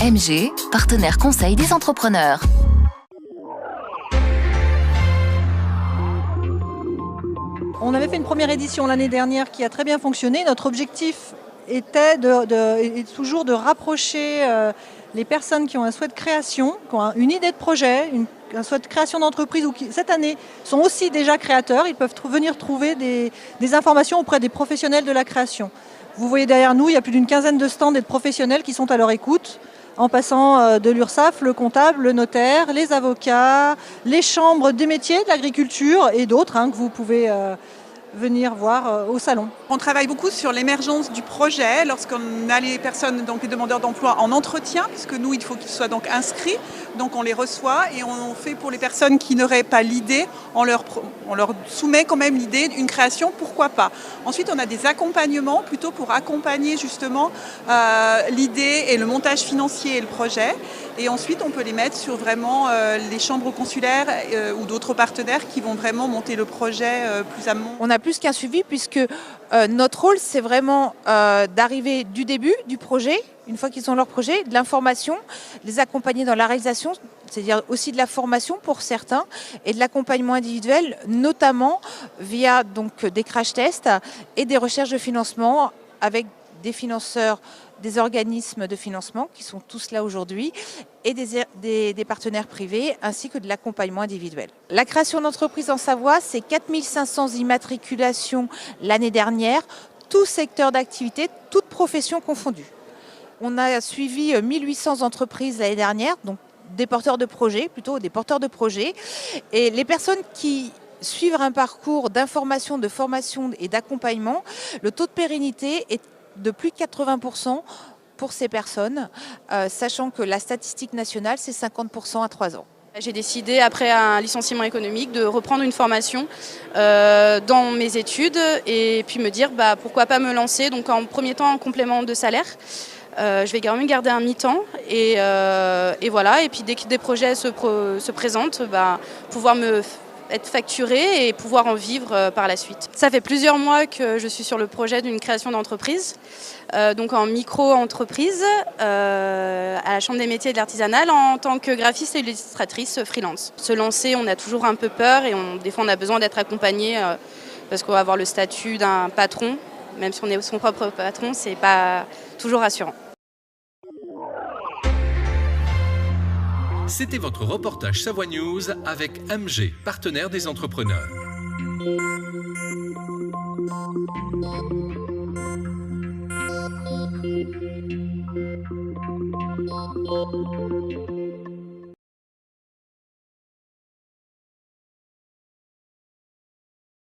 MG, partenaire conseil des entrepreneurs. On avait fait une première édition l'année dernière qui a très bien fonctionné. Notre objectif est toujours de rapprocher les personnes qui ont un souhait de création, qui ont une idée de projet, un souhait de création d'entreprise ou qui, cette année, sont aussi déjà créateurs. Ils peuvent venir trouver des informations auprès des professionnels de la création. Vous voyez derrière nous, il y a plus d'une quinzaine de stands et de professionnels qui sont à leur écoute, en passant de l'URSSAF, le comptable, le notaire, les avocats, les chambres des métiers, de l'agriculture et d'autres que vous pouvez venir voir au salon. On travaille beaucoup sur l'émergence du projet lorsqu'on a les personnes, donc les demandeurs d'emploi en entretien, puisque nous, il faut qu'ils soient donc inscrits. Donc on les reçoit et on fait pour les personnes qui n'auraient pas l'idée, on leur soumet quand même l'idée d'une création, pourquoi pas. Ensuite, on a des accompagnements plutôt pour accompagner justement l'idée et le montage financier et le projet. Et ensuite, on peut les mettre sur vraiment les chambres consulaires ou d'autres partenaires qui vont vraiment monter le projet plus amont. On a plus qu'un suivi puisque notre rôle, c'est vraiment d'arriver du début du projet, une fois qu'ils ont leur projet, de l'information, les accompagner dans la réalisation, c'est-à-dire aussi de la formation pour certains et de l'accompagnement individuel, notamment via donc des crash tests et des recherches de financement avec des financeurs, des organismes de financement qui sont tous là aujourd'hui et des partenaires privés ainsi que de l'accompagnement individuel. La création d'entreprise en Savoie, c'est 4500 immatriculations l'année dernière, tout secteur d'activité, toutes professions confondues. On a suivi 1800 entreprises l'année dernière, donc des porteurs de projets, Et les personnes qui suivent un parcours d'information, de formation et d'accompagnement, le taux de pérennité est de plus de 80% pour ces personnes, sachant que la statistique nationale, c'est 50% à 3 ans. J'ai décidé, après un licenciement économique, de reprendre une formation dans mes études et puis me dire pourquoi pas me lancer. Donc en premier temps, en complément de salaire. Je vais quand même garder un mi-temps et voilà. Et puis dès que des projets se présentent, pouvoir être facturé et pouvoir en vivre par la suite. Ça fait plusieurs mois que je suis sur le projet d'une création d'entreprise, donc en micro-entreprise, à la Chambre des métiers et de l'artisanal, en tant que graphiste et illustratrice freelance. Se lancer, on a toujours un peu peur et des fois on a besoin d'être accompagné parce qu'on va avoir le statut d'un patron. Même si on est son propre patron, c'est pas toujours rassurant. C'était votre reportage Savoie News avec MG, partenaire des entrepreneurs.